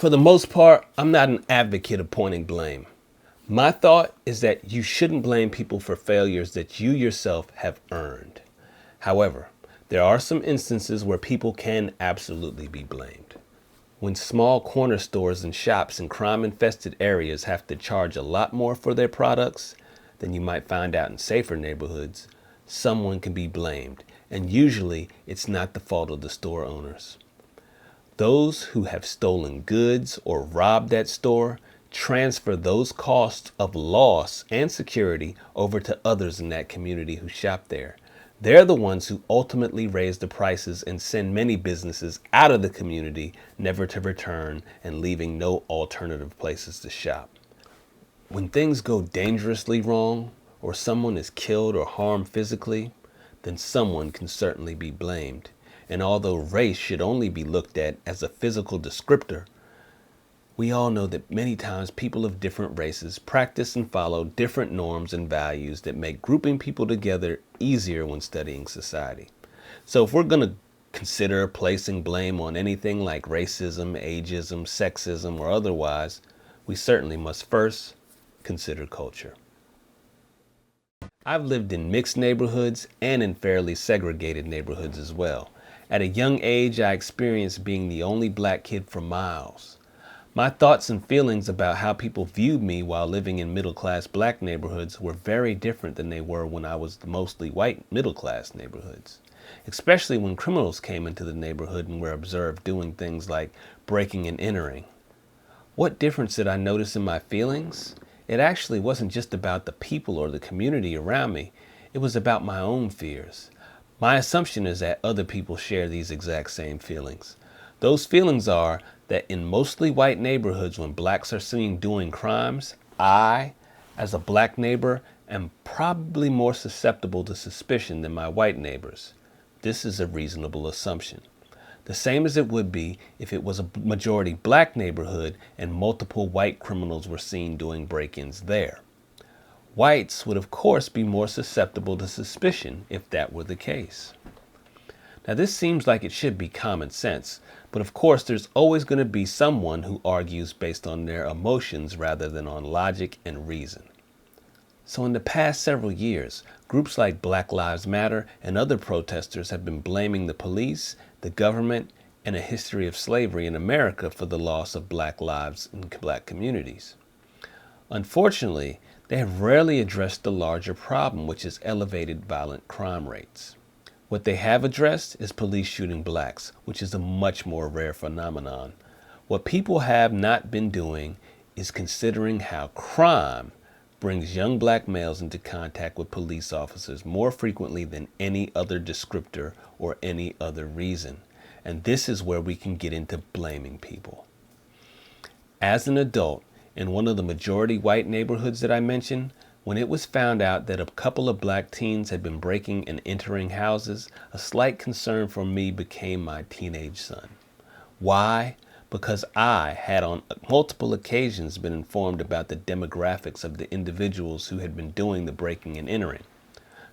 For the most part, I'm not an advocate of pointing blame. My thought is that you shouldn't blame people for failures that you yourself have earned. However, there are some instances where people can absolutely be blamed. When small corner stores and shops in crime-infested areas have to charge a lot more for their products than you might find out in safer neighborhoods, someone can be blamed, and usually it's not the fault of the store owners. Those who have stolen goods or robbed that store transfer those costs of loss and security over to others in that community who shop there. They're the ones who ultimately raise the prices and send many businesses out of the community, never to return and leaving no alternative places to shop. When things go dangerously wrong, or someone is killed or harmed physically, then someone can certainly be blamed. And although race should only be looked at as a physical descriptor, we all know that many times people of different races practice and follow different norms and values that make grouping people together easier when studying society. So if we're going to consider placing blame on anything like racism, ageism, sexism, or otherwise, we certainly must first consider culture. I've lived in mixed neighborhoods and in fairly segregated neighborhoods as well. At a young age, I experienced being the only black kid for miles. My thoughts and feelings about how people viewed me while living in middle-class black neighborhoods were very different than they were when I was the mostly white middle-class neighborhoods, especially when criminals came into the neighborhood and were observed doing things like breaking and entering. What difference did I notice in my feelings? It actually wasn't just about the people or the community around me. It was about my own fears. My assumption is that other people share these exact same feelings. Those feelings are that in mostly white neighborhoods, when blacks are seen doing crimes, I, as a black neighbor, am probably more susceptible to suspicion than my white neighbors. This is a reasonable assumption. The same as it would be if it was a majority black neighborhood and multiple white criminals were seen doing break-ins there. Whites would of course be more susceptible to suspicion if that were the case. Now this seems like it should be common sense, but of course there's always going to be someone who argues based on their emotions rather than on logic and reason. So in the past several years, groups like Black Lives Matter and other protesters have been blaming the police, the government, and a history of slavery in America for the loss of black lives in black communities. Unfortunately, they have rarely addressed the larger problem, which is elevated violent crime rates. What they have addressed is police shooting blacks, which is a much more rare phenomenon. What people have not been doing is considering how crime brings young black males into contact with police officers more frequently than any other descriptor or any other reason. And this is where we can get into blaming people. As an adult, in one of the majority white neighborhoods that I mentioned, when it was found out that a couple of black teens had been breaking and entering houses, a slight concern for me became my teenage son. Why? Because I had on multiple occasions been informed about the demographics of the individuals who had been doing the breaking and entering.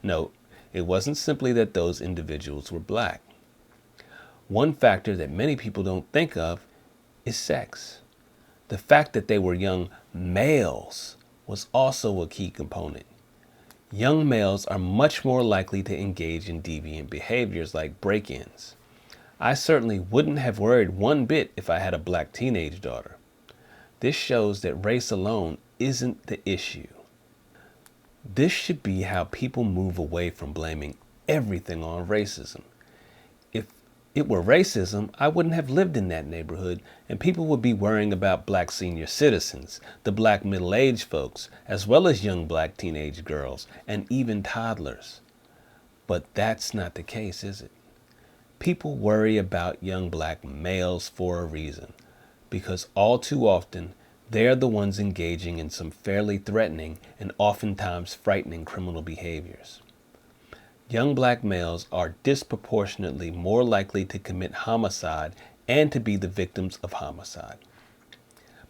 Note, it wasn't simply that those individuals were black. One factor that many people don't think of is sex. The fact that they were young males was also a key component. Young males are much more likely to engage in deviant behaviors like break-ins. I certainly wouldn't have worried one bit if I had a black teenage daughter. This shows that race alone isn't the issue. This should be how people move away from blaming everything on racism. If it were racism, I wouldn't have lived in that neighborhood, and people would be worrying about black senior citizens, the black middle-aged folks, as well as young black teenage girls, and even toddlers. But that's not the case, is it? People worry about young black males for a reason, because all too often, they're the ones engaging in some fairly threatening and oftentimes frightening criminal behaviors. Young black males are disproportionately more likely to commit homicide and to be the victims of homicide.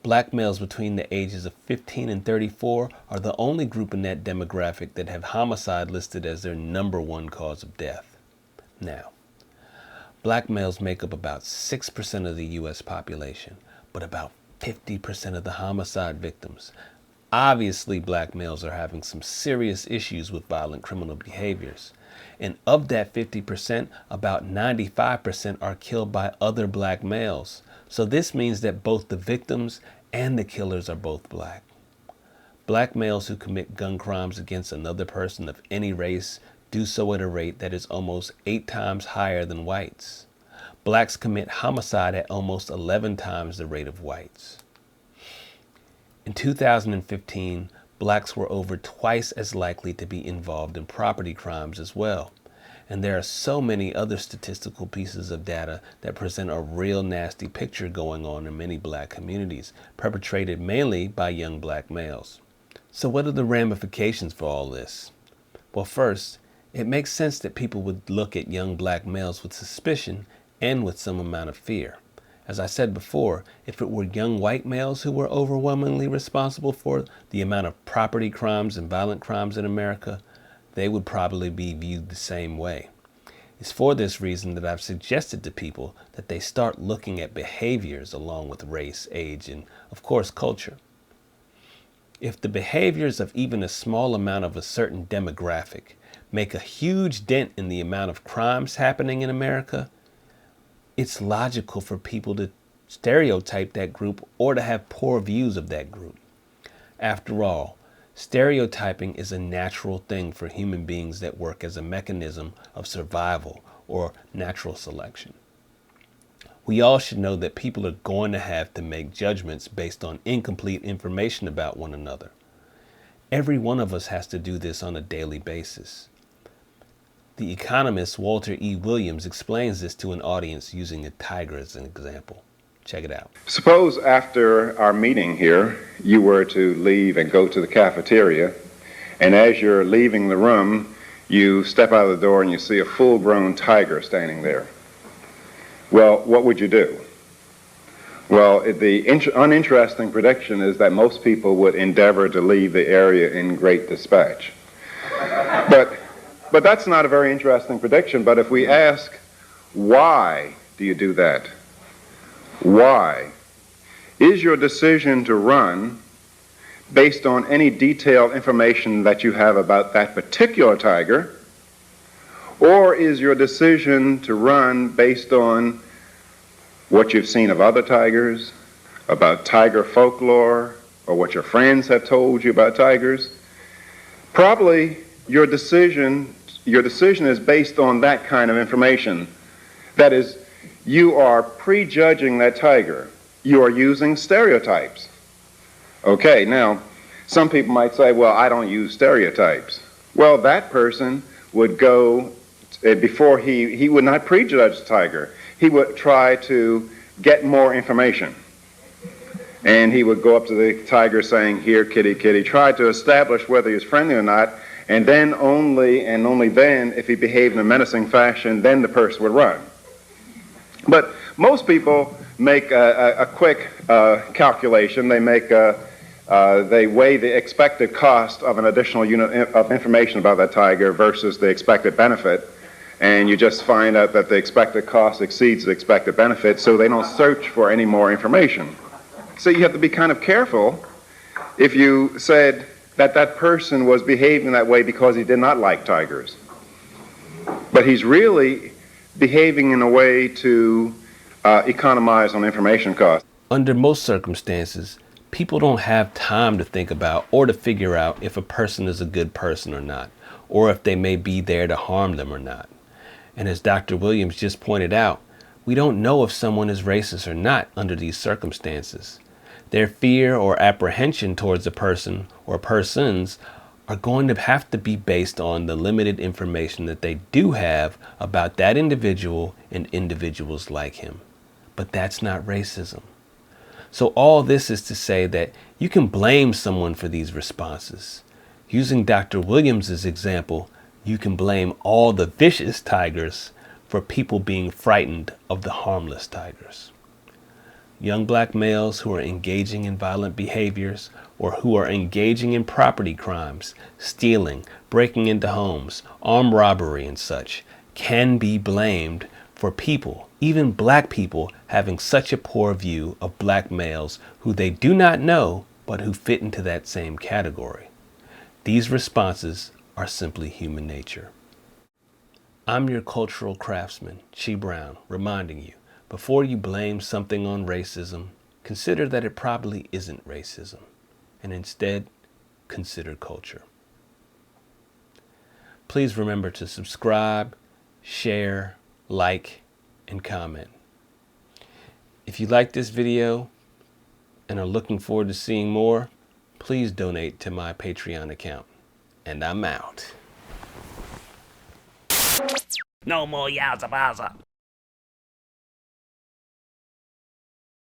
Black males between the ages of 15 and 34 are the only group in that demographic that have homicide listed as their #1 cause of death. Now, black males make up about 6% of the U.S. population, but about 50% of the homicide victims. Obviously, black males are having some serious issues with violent criminal behaviors. And of that 50%, about 95% are killed by other black males. So this means that both the victims and the killers are both black. Black males who commit gun crimes against another person of any race do so at a rate that is almost 8 times higher than whites. Blacks commit homicide at almost 11 times the rate of whites. In 2015, blacks were over twice as likely to be involved in property crimes as well. And there are so many other statistical pieces of data that present a real nasty picture going on in many black communities, perpetrated mainly by young black males. So what are the ramifications for all this? Well, first, it makes sense that people would look at young black males with suspicion and with some amount of fear. As I said before, if it were young white males who were overwhelmingly responsible for the amount of property crimes and violent crimes in America, they would probably be viewed the same way. It's for this reason that I've suggested to people that they start looking at behaviors along with race, age, and of course culture. If the behaviors of even a small amount of a certain demographic make a huge dent in the amount of crimes happening in America, it's logical for people to stereotype that group or to have poor views of that group. After all, stereotyping is a natural thing for human beings that work as a mechanism of survival or natural selection. We all should know that people are going to have to make judgments based on incomplete information about one another. Every one of us has to do this on a daily basis. The economist Walter E. Williams explains this to an audience using a tiger as an example. Check it out. Suppose after our meeting here, you were to leave and go to the cafeteria, and as you're leaving the room, you step out of the door and you see a full-grown tiger standing there. Well, what would you do? Well, the uninteresting prediction is that most people would endeavor to leave the area in great dispatch. But that's not a very interesting prediction. But if we ask, why do you do that? Why? Is your decision to run based on any detailed information that you have about that particular tiger? Or is your decision to run based on what you've seen of other tigers, about tiger folklore, or what your friends have told you about tigers? Probably your decision is based on that kind of information. That is, you are prejudging that tiger. You are using stereotypes. Okay, now, some people might say, well, I don't use stereotypes. Well, that person would go, before he would not prejudge the tiger. He would try to get more information. And he would go up to the tiger saying, here, kitty, kitty, try to establish whether he was friendly or not, and then only then, if he behaved in a menacing fashion, then the person would run. But most people make a quick calculation. They weigh the expected cost of an additional unit of information about that tiger versus the expected benefit, and you just find out that the expected cost exceeds the expected benefit, so they don't search for any more information. So you have to be kind of careful if you said that that person was behaving that way because he did not like tigers. But he's really behaving in a way to economize on information costs. Under most circumstances, people don't have time to think about or to figure out if a person is a good person or not, or if they may be there to harm them or not. And as Dr. Williams just pointed out, we don't know if someone is racist or not under these circumstances. Their fear or apprehension towards a person or persons are going to have to be based on the limited information that they do have about that individual and individuals like him. But that's not racism. So all this is to say that you can blame someone for these responses. Using Dr. Williams's example, you can blame all the vicious tigers for people being frightened of the harmless tigers. Young black males who are engaging in violent behaviors or who are engaging in property crimes, stealing, breaking into homes, armed robbery and such, can be blamed for people, even black people, having such a poor view of black males who they do not know but who fit into that same category. These responses are simply human nature. I'm your cultural craftsman, Chi Brown, reminding you, before you blame something on racism, consider that it probably isn't racism, and instead, consider culture. Please remember to subscribe, share, like, and comment. If you like this video and are looking forward to seeing more, please donate to my Patreon account. And I'm out. No more Yaza Baza.